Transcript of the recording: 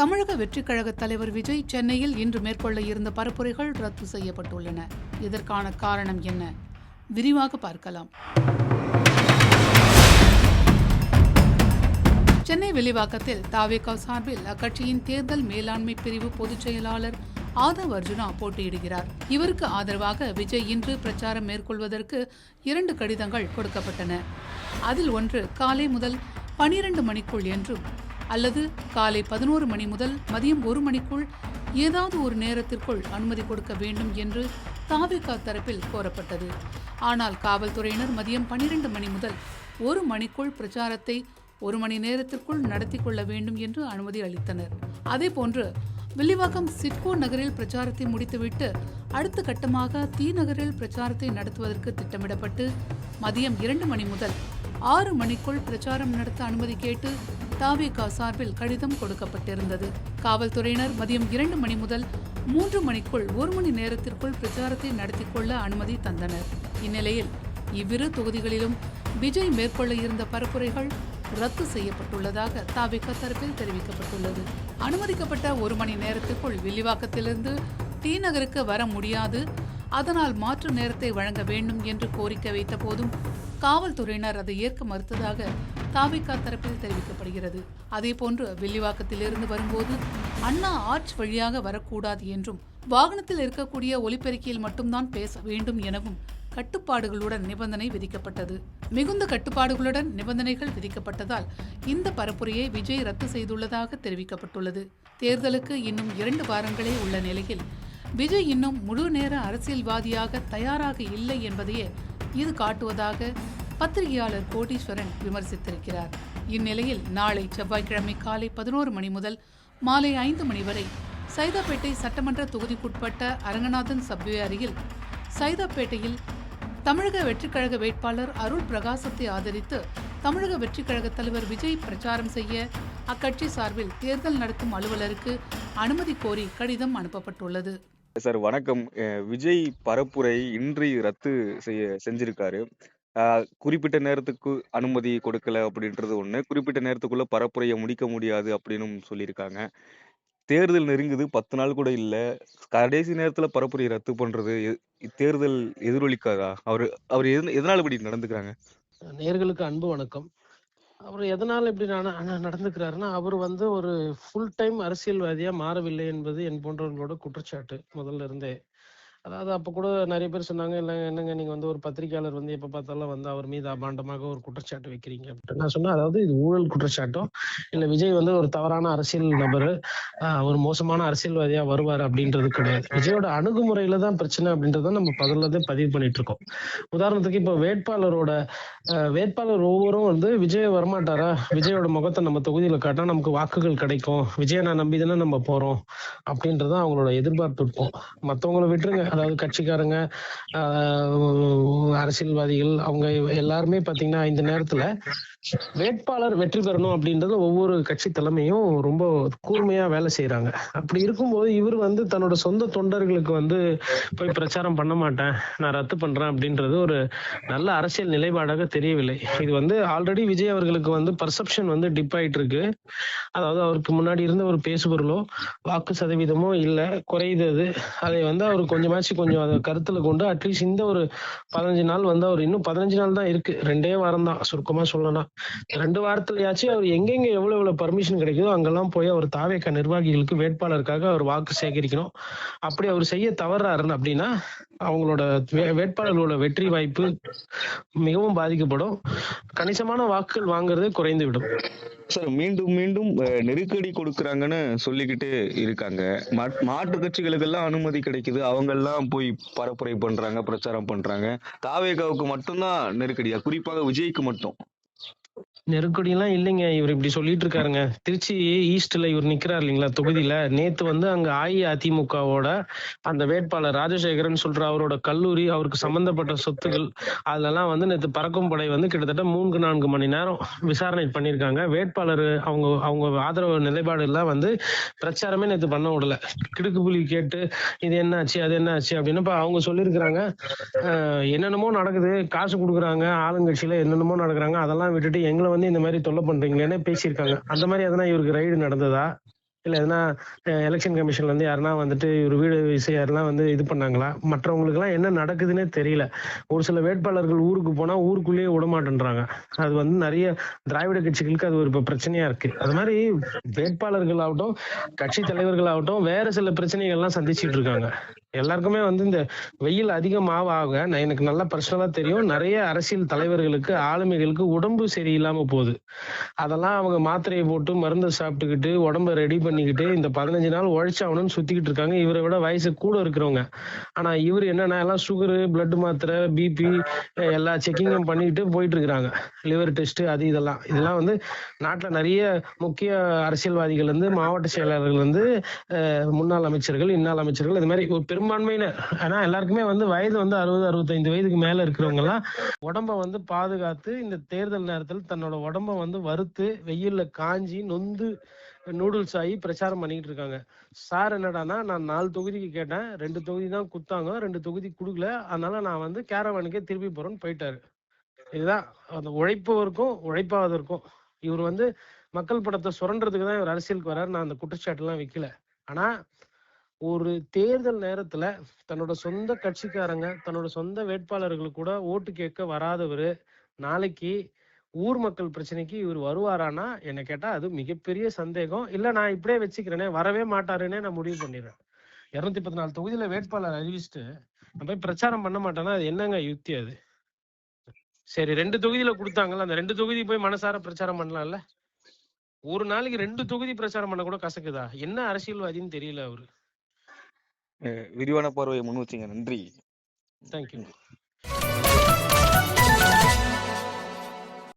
தமிழக வெற்றிக் கழக தலைவர் விஜய் சென்னையில் இன்று மேற்கொள்ள இருந்த பரப்புரைகள் ரத்து செய்யப்பட்டுள்ளன. இதற்கான காரணம் என்ன? விரிவாக பார்க்கலாம். சென்னை வில்லிவாக்கத்தில் தாவேகா சார்பில் அக்கட்சியின் தேர்தல் மேலாண்மை பிரிவு பொதுச் செயலாளர் ஆதவ் அர்ஜுனா போட்டியிடுகிறார். இவருக்கு ஆதரவாக விஜய் இன்று பிரச்சாரம் மேற்கொள்வதற்கு 2 கடிதங்கள் கொடுக்கப்பட்டன. அதில் ஒன்று காலை முதல் 12 மணிக்குள் என்றும், அல்லது காலை 11 மணி முதல் மதியம் 1 மணிக்குள் ஏதாவது ஒரு நேரத்திற்குள் அனுமதி கொடுக்க வேண்டும் என்று தாவேகா தரப்பில் கோரப்பட்டது. ஆனால் காவல்துறையினர் மதியம் 12 மணி முதல் 1 மணிக்குள் பிரச்சாரத்தை 1 மணி நேரத்திற்குள் நடத்தி கொள்ள வேண்டும் என்று அனுமதி அளித்தனர். அதேபோன்று வில்லிவாக்கம் சிட்கோ நகரில் பிரச்சாரத்தை முடித்துவிட்டு அடுத்த கட்டமாக தி நகரில் பிரச்சாரத்தை நடத்துவதற்கு திட்டமிடப்பட்டு மதியம் 2 மணி முதல் 6 மணிக்குள் பிரச்சாரம் நடத்த அனுமதி கேட்டு தாவேகா சார்பில் கடிதம் கொடுக்கப்பட்டிருந்தது. காவல்துறையினர் மதியம் 2 மணி முதல் 3 மணிக்குள் 1 மணி நேரத்திற்குள் பிரச்சாரத்தை நடத்தி கொள்ள அனுமதி தந்தனர். இந்நிலையில் இவ்விரு தொகுதிகளிலும் விஜய் மேற்கொள்ள இருந்த பரப்புரைகள் ரத்து செய்யப்பட்டுள்ளதாக தாவேகா தரப்பில் தெரிவிக்கப்பட்டுள்ளது. அனுமதிக்கப்பட்ட 1 மணி நேரத்திற்குள் வில்லிவாக்கத்திலிருந்து டி நகருக்கு வர முடியாது, அதனால் மாற்று நேரத்தை வழங்க வேண்டும் என்று கோரிக்கை வைத்த போதும் காவல்துறையினர் அதை ஏற்க மறுத்ததாக தாவேகா தரப்பில் தெரிவிக்கப்படுகிறது. அதேபோன்று வில்லிவாக்கத்திலிருந்து வரும்போது அண்ணா ஆர்ச் வழியாக வரக்கூடாது என்றும், வாகனத்தில் இருக்கக்கூடிய ஒலிபெருக்கியில் மட்டும்தான் பேச வேண்டும் எனவும் கட்டுப்பாடுகளுடன் நிபந்தனை விதிக்கப்பட்டது. மிகுந்த கட்டுப்பாடுகளுடன் நிபந்தனைகள் விதிக்கப்பட்டதால் இந்த பரப்புரையை விஜய் ரத்து செய்துள்ளதாக தெரிவிக்கப்பட்டுள்ளது. தேர்தலுக்கு இன்னும் 2 வாரங்களே உள்ள நிலையில் விஜய் இன்னும் முழு நேர அரசியல்வாதியாக தயாராக இல்லை என்பதையே இது காட்டுவதாக பத்திரிகையாளர் கோடீஸ்வரன் விமர்சித்திருக்கிறார். இந்நிலையில் நாளை செவ்வாய்க்கிழமை காலை 11 மணி முதல் மாலை 5 மணி வரை சைதாப்பேட்டை சட்டமன்ற தொகுதிக்குட்பட்ட அரங்கநாதன் சப்வே அருகில் சைதாப்பேட்டையில் தமிழக வெற்றிக் கழக வேட்பாளர் அருள் பிரகாசத்தை ஆதரித்து தமிழக வெற்றிக் கழக தலைவர் விஜய் பிரச்சாரம் செய்ய அக்கட்சி சார்பில் தேர்தல் நடத்தும் அலுவலருக்கு அனுமதி கோரி கடிதம் அனுப்பப்பட்டுள்ளது. சார் வணக்கம். விஜய் பரப்புரை இன்று ரத்து செஞ்சிருக்காரு. குறிப்பிட்ட நேரத்துக்கு அனுமதி கொடுக்கல அப்படின்றது ஒண்ணு, குறிப்பிட்ட நேரத்துக்குள்ள பரப்புரையை முடிக்க முடியாது அப்படின்னு சொல்லியிருக்காங்க. தேர்தல் நெருங்குது, 10 நாள் கூட இல்ல. கடைசி நேரத்துல பரப்புரை ரத்து பண்றது தேர்தல் எதிரொலிக்காதா? அவர் எதனால இப்படி நடந்துக்கிறாங்க? நேயர்களுக்கு அன்பு வணக்கம். அவர் எதனால இப்படி நடந்துக்கிறாருன்னா, அவர் ஒரு ஃபுல் டைம் அரசியல்வாதியா மாறவில்லை என்பது என் போன்றவர்களோட குற்றச்சாட்டு முதல்ல இருந்தே. அதாவது அப்ப கூட நிறைய பேர் சொன்னாங்க, இல்ல என்னங்க நீங்க ஒரு பத்திரிகையாளர் எப்ப பார்த்தாலும் அவர் மீது அபாண்டமாக ஒரு குற்றச்சாட்டு வைக்கிறீங்க அப்படின்னு. நான் சொன்னேன், அதாவது இது ஊழல் குற்றச்சாட்டோ இல்ல விஜய் ஒரு தவறான அரசியல் நபர், ஒரு மோசமான அரசியல்வாதியா வருவார் அப்படின்றது கிடையாது. விஜயோட அணுகுமுறையில தான் பிரச்சனை அப்படின்றத நம்ம பதிவு பண்ணிட்டு இருக்கோம். உதாரணத்துக்கு இப்ப வேட்பாளர் ஒவ்வொரும் விஜய் வரமாட்டாரா, விஜயோட முகத்தை நம்ம தொகுதியில காட்டினா நமக்கு வாக்குகள் கிடைக்கும், விஜயை நான் நம்பிதானே நம்ம போறோம் அப்படின்றதான் அவங்களோட எதிர்பார்ப்பு இருக்கும். மற்றவங்களை விட்டுருங்க, அதாவது கட்சிக்காரங்க, அரசியல்வாதிகள், அவங்க எல்லாருமே பாத்தீங்கன்னா இந்த நேரத்துல வேட்பாளர் வெற்றி பெறணும் அப்படின்றது ஒவ்வொரு கட்சி தலைமையும் ரொம்ப கூர்மையா வேலை செய்யறாங்க. அப்படி இருக்கும்போது இவர் தன்னோட சொந்த தொண்டர்களுக்கு போய் பிரச்சாரம் பண்ண மாட்டேன், நான் ரத்து பண்றேன் அப்படின்றது ஒரு நல்ல அரசியல் நிலைப்பாடாக தெரியவில்லை. இது ஆல்ரெடி விஜய் அவர்களுக்கு பர்செப்ஷன் டிப் ஆயிட்டு இருக்கு. அதாவது அவருக்கு முன்னாடி இருந்த ஒரு பேசுபொருளோ வாக்கு சதவீதமோ இல்ல, குறையுது. அதை அவர் கொஞ்சம் அதை கருத்துல கொண்டு அட்லீஸ்ட் இந்த ஒரு 15 நாள் அவர் இன்னும் 15 நாள் தான் இருக்கு, 2 வாரம் தான் சுருக்கமா சொல்லலாம். 2 வாரத்துலயாச்சும் அவர் எங்கெங்க எவ்வளவு பர்மிஷன் கிடைக்குதோ அங்கெல்லாம் போய் அவர் தாவேகா நிர்வாகிகளுக்கு வேட்பாளருக்காக அவர் வாக்கு சேகரிக்கணும். அப்படி அவர் செய்ய தவறாரு அப்படின்னா அவங்களோட வேட்பாளர்களோட வெற்றி வாய்ப்பு மிகவும் பாதிக்கப்படும். கணிசமான வாக்குகள் வாங்குறது குறைந்து விடும். சார் மீண்டும் நெருக்கடி கொடுக்கறாங்கன்னு சொல்லிக்கிட்டு இருக்காங்க. மாற்று கட்சிகளுக்கெல்லாம் அனுமதி கிடைக்குது, அவங்க எல்லாம் போய் பரப்புரை பண்றாங்க, பிரச்சாரம் பண்றாங்க. தாவேகாவுக்கு மட்டும்தான் நெருக்கடியா? குறிப்பாக விஜய்க்கு மட்டும் நெருக்கடி எல்லாம் இல்லைங்க. இவர் இப்படி சொல்லிட்டு இருக்காருங்க. திருச்சி ஈஸ்ட்ல இவர் நிக்கிறார் இல்லைங்களா தொகுதியில. நேத்து அங்க அஇஅதிமுகவோட அந்த வேட்பாளர் ராஜசேகரன் சொல்ற அவரோட கல்லூரி, அவருக்கு சம்பந்தப்பட்ட சொத்துக்கள், அதெல்லாம் நேத்து பறக்கும் படை கிட்டத்தட்ட 3-4 மணி நேரம் விசாரணை பண்ணிருக்காங்க. வேட்பாளர் அவங்க ஆதரவு நிலைப்பாடு எல்லாம் பிரச்சாரமே நேத்து பண்ண விடல. கிடுக்கு புலி கேட்டு இது என்ன ஆச்சு அது என்ன ஆச்சு அப்படின்னு அவங்க சொல்லியிருக்கிறாங்க. என்னென்னமோ நடக்குது, காசு கொடுக்குறாங்க, ஆளுங்கட்சியில என்னென்னமோ நடக்கிறாங்க, அதெல்லாம் விட்டுட்டு எங்களை இந்த மாதிரி தொல்லை பண்றீங்களேன்னு பேசியிருக்காங்க. அந்த மாதிரி எதனா இவருக்கு ரைடு நடந்ததா? இல்ல எதுனா எலெக்ஷன் கமிஷன்ல இருந்து யாருன்னா வந்துட்டு ஒரு வீடு விசை யாருன்னா வந்து இது பண்ணாங்களா? மற்றவங்களுக்கு எல்லாம் என்ன நடக்குதுன்னே தெரியல. ஒரு சில வேட்பாளர்கள் ஊருக்கு போனா ஊருக்குள்ளேயே விட மாட்டேன்றாங்க. அது வந்து நிறைய திராவிட கட்சிகளுக்கு அது ஒரு இப்ப பிரச்சனையா இருக்கு. அது மாதிரி வேட்பாளர்கள் ஆகட்டும், கட்சி தலைவர்கள் ஆகட்டும், வேற சில பிரச்சனைகள் எல்லாம் சந்திச்சுட்டு இருக்காங்க. எல்லாருக்குமே வந்து இந்த வெயில் அதிகமாக ஆக எனக்கு நல்லா பர்சனலா தெரியும், நிறைய அரசியல் தலைவர்களுக்கு ஆளுமைகளுக்கு உடம்பு சரியில்லாம போகுது. அதெல்லாம் அவங்க மாத்திரையை போட்டு மருந்து சாப்பிட்டுக்கிட்டு உடம்ப ரெடி பண்ணிக்கிட்டு இந்த 15 நாள் உழைச்சாகணும்னு சுத்திக்கிட்டு இருக்காங்க, இவரை விட வயசு கூட இருக்கிறவங்க. ஆனா இவர் என்னன்னா எல்லாம் சுகரு, பிளட் மாத்திரை, பிபி எல்லா செக்கிங்கும் பண்ணிட்டு போயிட்டு இருக்கிறாங்க. லிவர் டெஸ்ட் அது இதெல்லாம் வந்து நாட்டுல நிறைய முக்கிய அரசியல்வாதிகள் இருந்து மாவட்ட செயலாளர்கள் வந்து முன்னாள் அமைச்சர்கள், இன்னாள் அமைச்சர்கள், இது மாதிரி ஒரு பெரும்பான்மையினர். ஆனா எல்லாருக்குமே வந்து வயது வந்து 60-65 வயதுக்கு மேல இருக்கிறவங்க எல்லாம் உடம்ப வந்து பாதுகாத்து இந்த தேர்தல் நேரத்தில் தன்னோட உடம்ப வந்து வறுத்து வெயில்ல காஞ்சி நொந்து நூடுல்ஸ் ஆகி பிரச்சாரம் பண்ணிட்டு இருக்காங்க. சார் என்னடானா, நான் 4 தொகுதிக்கு கேட்டேன், 2 தொகுதி தான் குத்தாங்க, 2 தொகுதி கொடுக்கல, அதனால நான் வந்து கேரவானுக்கே திருப்பி போறேன்னு போயிட்டாரு. இதுதான் அந்த உழைப்பவருக்கும் உழைப்பாவதற்கும். இவர் வந்து மக்கள் படத்தை சுரண்டதுக்கு தான் இவர் அரசியலுக்கு வர்றாரு. நான் அந்த குற்றச்சாட்டு எல்லாம் வைக்கல. ஆனா ஒரு தேர்தல் நேரத்துல தன்னோட சொந்த கட்சிக்காரங்க, தன்னோட சொந்த வேட்பாளர்களுக்கு கூட ஓட்டு கேட்க வராதவர் நாளைக்கு ஊர் மக்கள் பிரச்சனைக்கு இவர் வருவாரானா என்ன கேட்டா அது மிகப்பெரிய சந்தேகம். இல்ல நான் இப்படியே வச்சுக்கிறேனே, வரவே மாட்டாருன்னே நான் முடிவு பண்ணிடுறேன். 214 தொகுதியில வேட்பாளர் அறிவிச்சுட்டு நான் போய் பிரச்சாரம் பண்ண மாட்டேன்னா அது என்னங்க யுக்தி? அது சரி 2 தொகுதியில கொடுத்தாங்கல்ல, அந்த 2 தொகுதி போய் மனசார பிரச்சாரம் பண்ணலாம்ல. ஒரு நாளைக்கு 2 தொகுதி பிரச்சாரம் பண்ண கூட கசக்குதா? என்ன அரசியல்வாதின்னு தெரியல அவரு. விரிவான பார்வையை முன் வச்சீங்க. நன்றி. தேங்க்யூ.